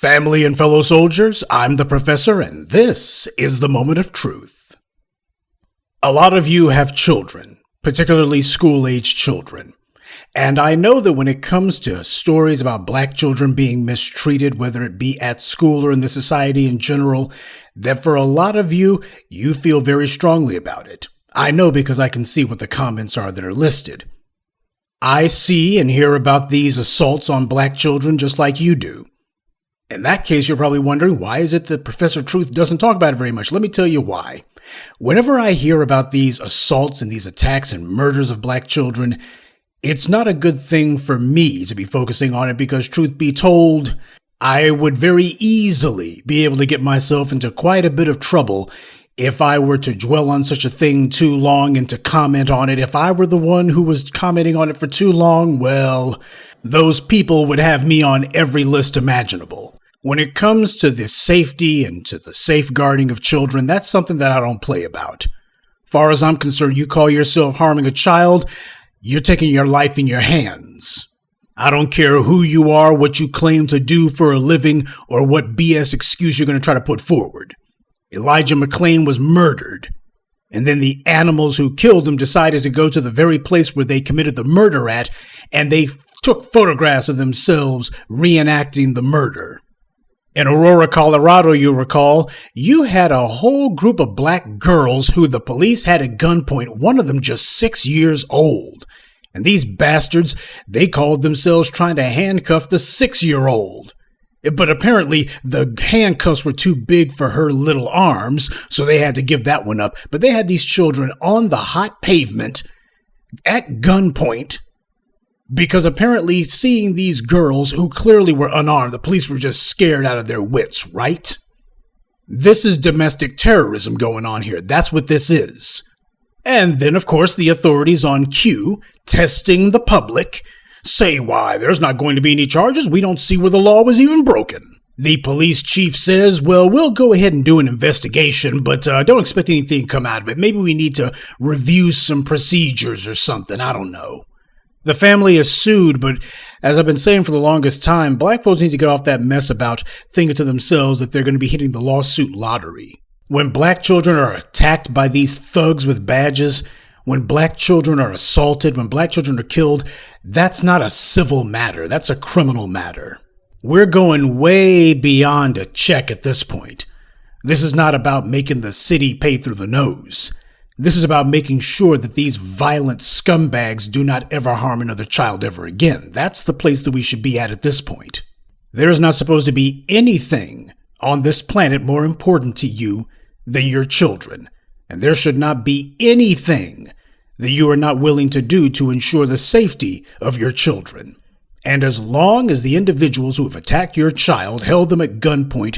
Family and fellow soldiers, I'm the Professor, and this is the Moment of Truth. A lot of you have children, particularly school-aged children. And I know that when it comes to stories about black children being mistreated, whether it be at school or in the society in general, that for a lot of you, you feel very strongly about it. I know because I can see what the comments are that are listed. I see and hear about these assaults on black children just like you do. In that case, you're probably wondering, why is it that Professor Truth doesn't talk about it very much? Let me tell you why. Whenever I hear about these assaults and these attacks and murders of black children, it's not a good thing for me to be focusing on it because, truth be told, I would very easily be able to get myself into quite a bit of trouble if I were to dwell on such a thing too long and to comment on it. If I were the one who was commenting on it for too long, well, those people would have me on every list imaginable. When it comes to the safety and to the safeguarding of children, that's something that I don't play about. Far as I'm concerned, you call yourself harming a child, you're taking your life in your hands. I don't care who you are, what you claim to do for a living, or what BS excuse you're going to try to put forward. Elijah McClain was murdered, and then the animals who killed him decided to go to the very place where they committed the murder at, and they took photographs of themselves reenacting the murder. In Aurora, Colorado, you recall, you had a whole group of black girls who the police had at gunpoint, one of them just 6 years old. And these bastards, they called themselves trying to handcuff the 6-year-old. But apparently, the handcuffs were too big for her little arms, so they had to give that one up. But they had these children on the hot pavement at gunpoint, because apparently seeing these girls who clearly were unarmed, the police were just scared out of their wits, right? This is domestic terrorism going on here. That's what this is. And then, of course, the authorities on cue, testing the public, say, why, there's not going to be any charges. We don't see where the law was even broken. The police chief says, well, we'll go ahead and do an investigation, but don't expect anything to come out of it. Maybe we need to review some procedures or something. I don't know. The family is sued, but as I've been saying for the longest time, black folks need to get off that mess about thinking to themselves that they're going to be hitting the lawsuit lottery. When black children are attacked by these thugs with badges, when black children are assaulted, when black children are killed, that's not a civil matter. That's a criminal matter. We're going way beyond a check at this point. This is not about making the city pay through the nose. This is about making sure that these violent scumbags do not ever harm another child ever again. That's the place that we should be at this point. There is not supposed to be anything on this planet more important to you than your children. And there should not be anything that you are not willing to do to ensure the safety of your children. And as long as the individuals who have attacked your child, held them at gunpoint,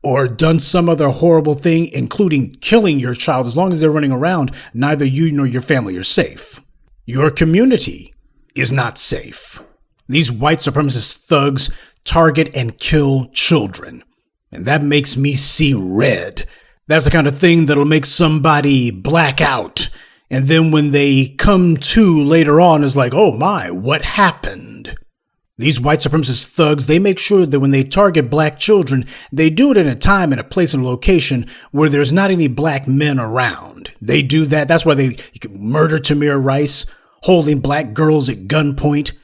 or done some other horrible thing, including killing your child, as long as they're running around, neither you nor your family are safe. Your community is not safe. These white supremacist thugs target and kill children. And that makes me see red. That's the kind of thing that'll make somebody black out. And then when they come to later on, is like, oh my, what happened? These white supremacist thugs, they make sure that when they target black children, they do it in a time and a place and a location where there's not any black men around. They do that. That's why they murder Tamir Rice, holding black girls at gunpoint,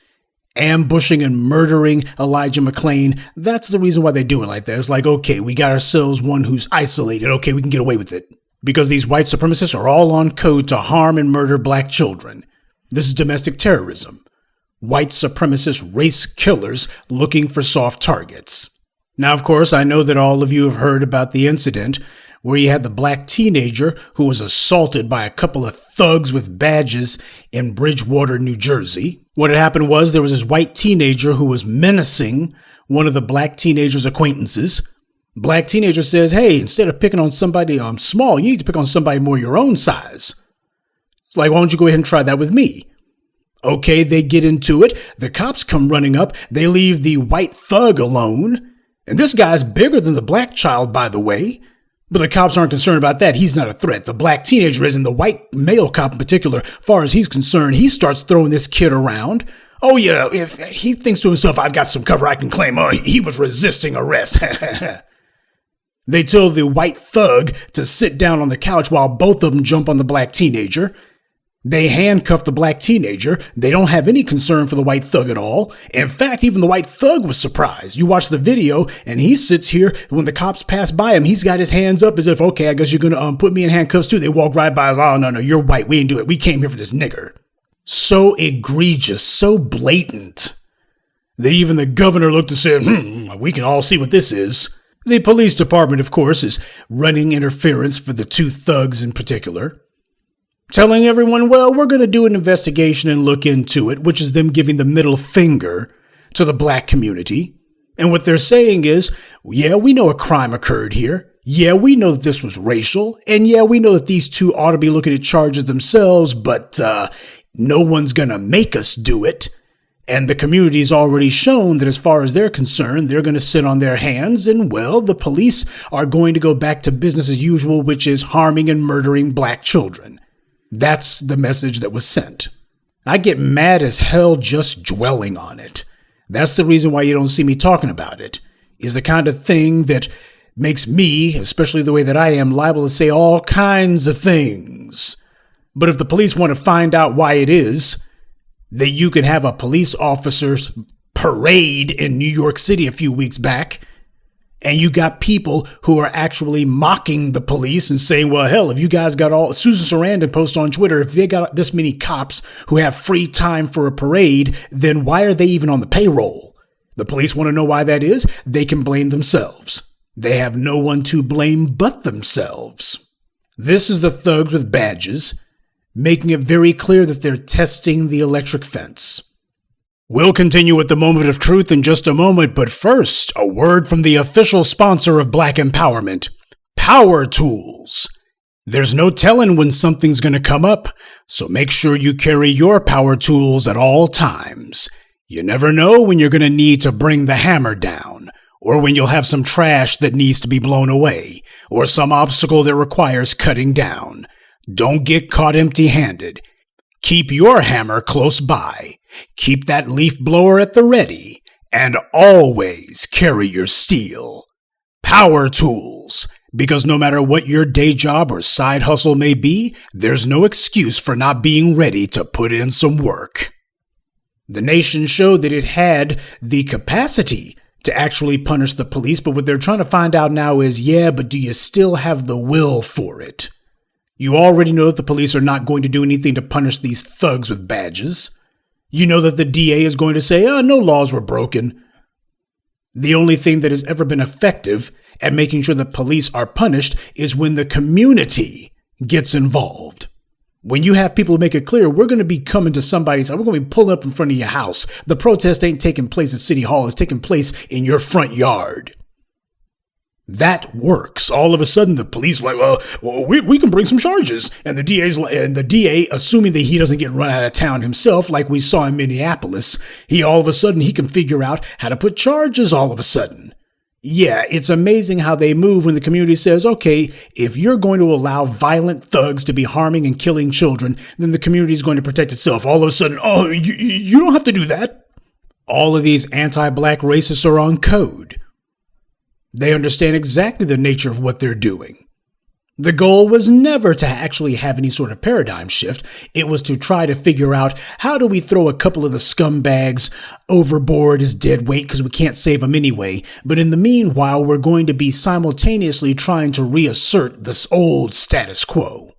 ambushing and murdering Elijah McClain. That's the reason why they do it like that. It's like, okay, we got ourselves one who's isolated. Okay, we can get away with it. Because these white supremacists are all on code to harm and murder black children. This is domestic terrorism. White supremacist race killers looking for soft targets. Now, of course, I know that all of you have heard about the incident where you had the black teenager who was assaulted by a couple of thugs with badges in Bridgewater, New Jersey. What had happened was there was this white teenager who was menacing one of the black teenager's acquaintances. Black teenager says, hey, instead of picking on somebody small, you need to pick on somebody more your own size. It's like, why don't you go ahead and try that with me? Okay, they get into it. The cops come running up. They leave the white thug alone. And this guy's bigger than the black child, by the way. But the cops aren't concerned about that. He's not a threat. The black teenager is, and the white male cop in particular, far as he's concerned, he starts throwing this kid around. Oh yeah, if he thinks to himself, I've got some cover I can claim, oh, he was resisting arrest. They tell the white thug to sit down on the couch while both of them jump on the black teenager. They handcuff the black teenager. They don't have any concern for the white thug at all. In fact, even the white thug was surprised. You watch the video and he sits here. When the cops pass by him, he's got his hands up as if, okay, I guess you're going to put me in handcuffs too. They walk right by us. Oh, no, you're white. We ain't do it. We came here for this nigger. So egregious, so blatant that even the governor looked and said, we can all see what this is. The police department, of course, is running interference for the two thugs in particular, telling everyone, well, we're going to do an investigation and look into it, which is them giving the middle finger to the black community. And what they're saying is, yeah, we know a crime occurred here. Yeah, we know that this was racial. And yeah, we know that these two ought to be looking at charges themselves, but no one's going to make us do it. And the community's already shown that as far as they're concerned, they're going to sit on their hands and, well, the police are going to go back to business as usual, which is harming and murdering black children. That's the message that was sent. I get mad as hell just dwelling on it. That's the reason why you don't see me talking about it, is the kind of thing that makes me, especially the way that I am, liable to say all kinds of things. But if the police want to find out why it is that you can have a police officer's parade in New York City a few weeks back, and you got people who are actually mocking the police and saying, well, hell, if you guys got all, Susan Sarandon posts on Twitter, if they got this many cops who have free time for a parade, then why are they even on the payroll? The police want to know why that is. They can blame themselves. They have no one to blame but themselves. This is the thugs with badges, making it very clear that they're testing the electric fence. We'll continue with the moment of truth in just a moment, but first, a word from the official sponsor of Black Empowerment, Power Tools. There's no telling when something's going to come up, so make sure you carry your power tools at all times. You never know when you're going to need to bring the hammer down, or when you'll have some trash that needs to be blown away, or some obstacle that requires cutting down. Don't get caught empty-handed. Keep your hammer close by. Keep that leaf blower at the ready. And always carry your steel. Power tools. Because no matter what your day job or side hustle may be, there's no excuse for not being ready to put in some work. The nation showed that it had the capacity to actually punish the police, but what they're trying to find out now is, yeah, but do you still have the will for it? You already know that the police are not going to do anything to punish these thugs with badges. You know that the DA is going to say, no laws were broken. The only thing that has ever been effective at making sure that police are punished is when the community gets involved. When you have people make it clear, we're going to be coming to somebody's house, we're going to be pulling up in front of your house. The protest ain't taking place at City Hall, it's taking place in your front yard. That works. All of a sudden, the police are like, well, we can bring some charges. And the DA, assuming that he doesn't get run out of town himself, like we saw in Minneapolis, all of a sudden, he can figure out how to put charges all of a sudden. Yeah, it's amazing how they move when the community says, okay, if you're going to allow violent thugs to be harming and killing children, then the community is going to protect itself. All of a sudden, you don't have to do that. All of these anti-black racists are on code. They understand exactly the nature of what they're doing. The goal was never to actually have any sort of paradigm shift. It was to try to figure out, how do we throw a couple of the scumbags overboard as dead weight because we can't save them anyway. But in the meanwhile, we're going to be simultaneously trying to reassert this old status quo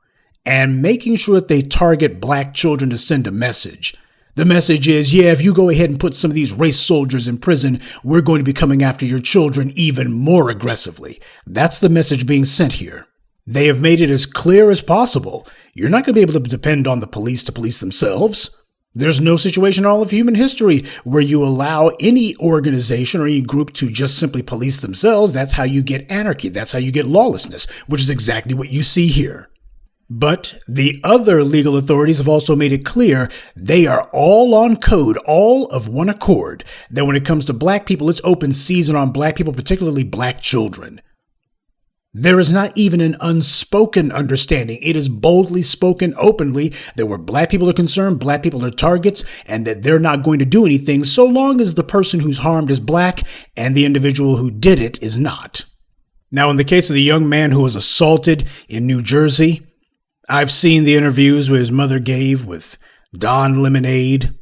and making sure that they target black children to send a message. The message is, yeah, if you go ahead and put some of these race soldiers in prison, we're going to be coming after your children even more aggressively. That's the message being sent here. They have made it as clear as possible. You're not going to be able to depend on the police to police themselves. There's no situation in all of human history where you allow any organization or any group to just simply police themselves. That's how you get anarchy. That's how you get lawlessness, which is exactly what you see here. But the other legal authorities have also made it clear they are all on code, all of one accord, that when it comes to black people, it's open season on black people, particularly black children. There is not even an unspoken understanding. It is boldly spoken openly that where black people are concerned, black people are targets, and that they're not going to do anything so long as the person who's harmed is black and the individual who did it is not. Now, in the case of the young man who was assaulted in New Jersey, I've seen the interviews his mother gave with Don Lemonade.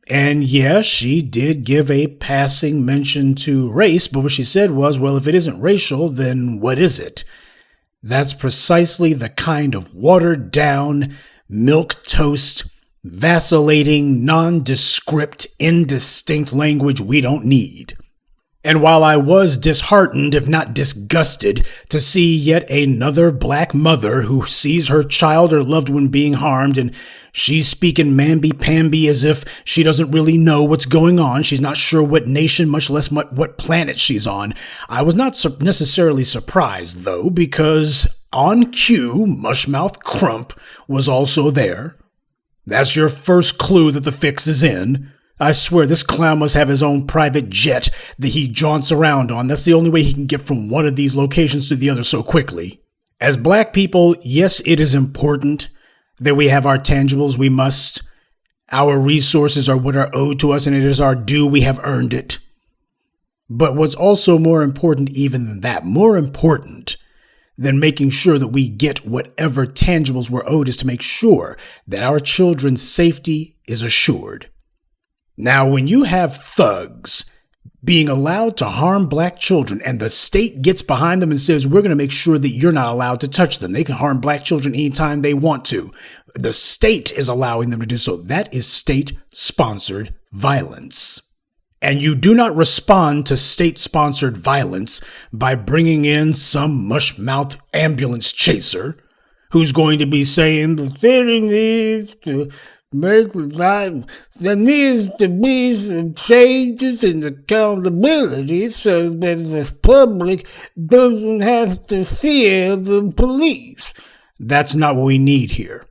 And yeah, she did give a passing mention to race, but what she said was, well, if it isn't racial, then what is it? That's precisely the kind of watered down, milquetoast, vacillating, nondescript, indistinct language we don't need. And while I was disheartened, if not disgusted, to see yet another black mother who sees her child or loved one being harmed and she's speaking mamby-pamby as if she doesn't really know what's going on. She's not sure what nation, much less what planet she's on. I was not necessarily surprised, though, because on cue, Mushmouth Crump was also there. That's your first clue that the fix is in. I swear this clown must have his own private jet that he jaunts around on. That's the only way he can get from one of these locations to the other so quickly. As black people, yes, it is important that we have our tangibles. We must. Our resources are what are owed to us, and it is our due. We have earned it. But what's also more important even than that, more important than making sure that we get whatever tangibles we're owed, is to make sure that our children's safety is assured. Now, when you have thugs being allowed to harm black children and the state gets behind them and says, we're going to make sure that you're not allowed to touch them. They can harm black children anytime they want to. The state is allowing them to do so. That is state-sponsored violence. And you do not respond to state-sponsored violence by bringing in some mushmouth ambulance chaser who's going to be saying, the city needs to make life. There needs to be some changes in accountability so that the public doesn't have to fear the police. That's not what we need here.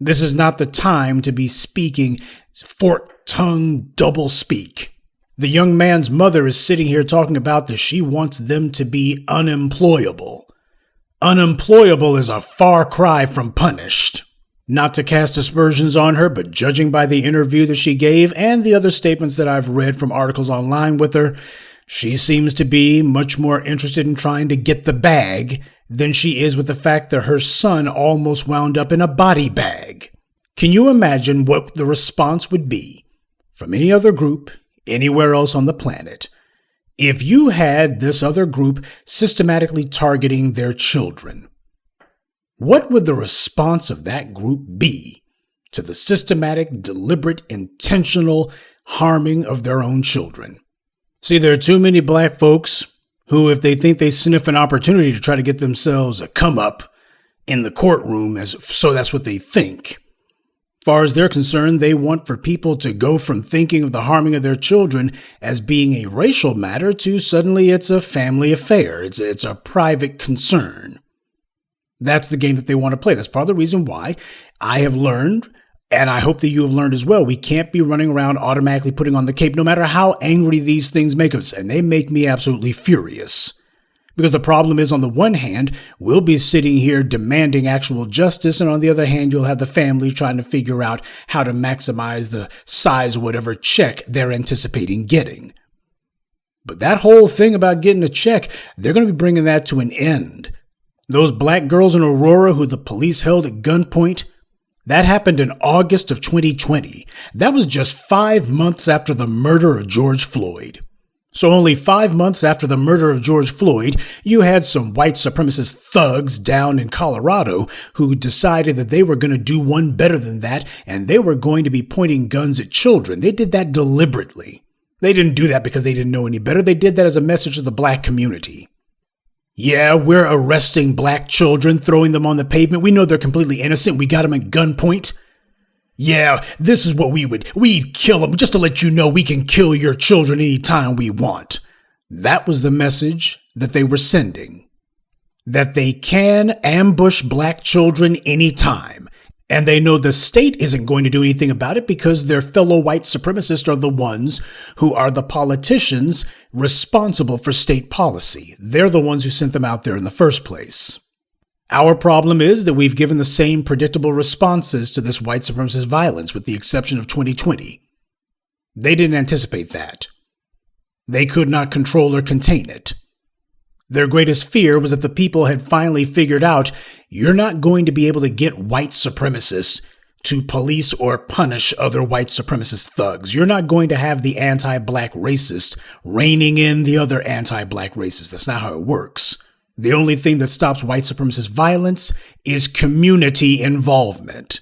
This is not the time to be speaking fork-tongued double-speak. The young man's mother is sitting here talking about that she wants them to be unemployable. Unemployable is a far cry from punished. Not to cast aspersions on her, but judging by the interview that she gave and the other statements that I've read from articles online with her, she seems to be much more interested in trying to get the bag than she is with the fact that her son almost wound up in a body bag. Can you imagine what the response would be from any other group anywhere else on the planet if you had this other group systematically targeting their children? What would the response of that group be to the systematic, deliberate, intentional harming of their own children? See, there are too many black folks who, if they think they sniff an opportunity to try to get themselves a come up in the courtroom, so that's what they think. As far as they're concerned, they want for people to go from thinking of the harming of their children as being a racial matter to suddenly it's a family affair. It's a private concern. That's the game that they want to play. That's part of the reason why I have learned, and I hope that you have learned as well, we can't be running around automatically putting on the cape no matter how angry these things make us. And they make me absolutely furious. Because the problem is, on the one hand, we'll be sitting here demanding actual justice, and on the other hand, you'll have the family trying to figure out how to maximize the size of whatever check they're anticipating getting. But that whole thing about getting a check, they're going to be bringing that to an end. Those black girls in Aurora who the police held at gunpoint, that happened in August of 2020. That was just 5 months after the murder of George Floyd. So only 5 months after the murder of George Floyd, you had some white supremacist thugs down in Colorado who decided that they were going to do one better than that, and they were going to be pointing guns at children. They did that deliberately. They didn't do that because they didn't know any better. They did that as a message to the black community. Yeah, we're arresting black children, throwing them on the pavement. We know they're completely innocent. We got them at gunpoint. Yeah, this is what we'd kill them just to let you know we can kill your children anytime we want. That was the message that they were sending. That they can ambush black children anytime. And they know the state isn't going to do anything about it because their fellow white supremacists are the ones who are the politicians responsible for state policy. They're the ones who sent them out there in the first place. Our problem is that we've given the same predictable responses to this white supremacist violence, with the exception of 2020. They didn't anticipate that. They could not control or contain it. Their greatest fear was that the people had finally figured out you're not going to be able to get white supremacists to police or punish other white supremacist thugs. You're not going to have the anti-black racist reining in the other anti-black racists. That's not how it works. The only thing that stops white supremacist violence is community involvement.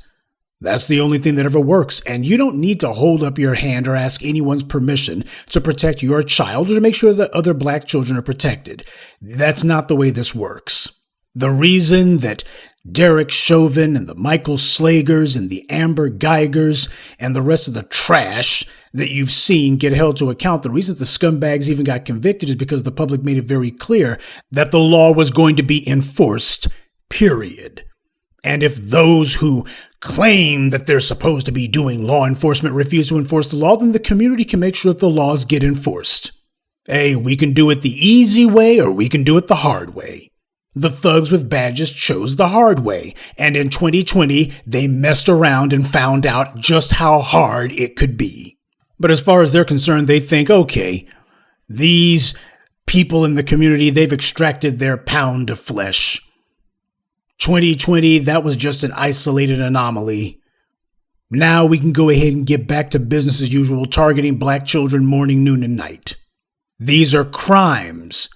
That's the only thing that ever works, and you don't need to hold up your hand or ask anyone's permission to protect your child or to make sure that other black children are protected. That's not the way this works. The reason that Derek Chauvin and the Michael Slagers and the Amber Geigers and the rest of the trash that you've seen get held to account, the reason the scumbags even got convicted is because the public made it very clear that the law was going to be enforced, period. And if those who claim that they're supposed to be doing law enforcement refuse to enforce the law, then the community can make sure that the laws get enforced. Hey, we can do it the easy way or we can do it the hard way. The thugs with badges chose the hard way, and in 2020, they messed around and found out just how hard it could be. But as far as they're concerned, they think, okay, these people in the community, they've extracted their pound of flesh. 2020, that was just an isolated anomaly. Now we can go ahead and get back to business as usual, targeting black children morning, noon, and night. These are crimes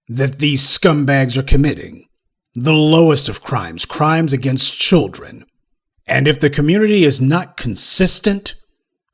that these scumbags are committing. The lowest of crimes, crimes against children. And if the community is not consistent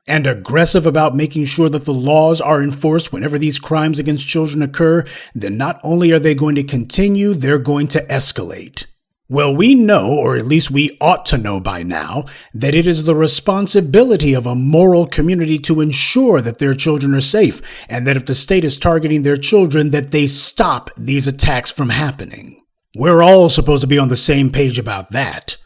and aggressive about making sure that the laws are enforced whenever these crimes against children occur, then not only are they going to continue, they're going to escalate. Well, we know, or at least we ought to know by now, that it is the responsibility of a moral community to ensure that their children are safe, and that if the state is targeting their children, that they stop these attacks from happening. We're all supposed to be on the same page about that.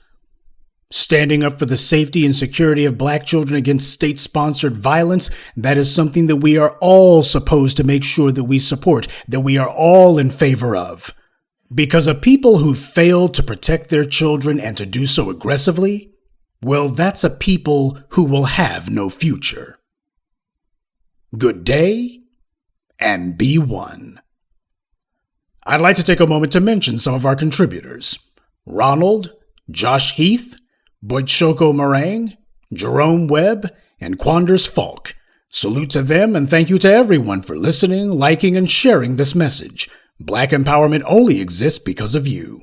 Standing up for the safety and security of black children against state-sponsored violence, that is something that we are all supposed to make sure that we support, that we are all in favor of. Because of people who fail to protect their children and to do so aggressively, well, that's a people who will have no future. Good day, and be one. I'd like to take a moment to mention some of our contributors. Ronald, Josh Heath, Boitshoko Meringue, Jerome Webb, and Quanders Falk. Salute to them and thank you to everyone for listening, liking, and sharing this message. Black empowerment only exists because of you.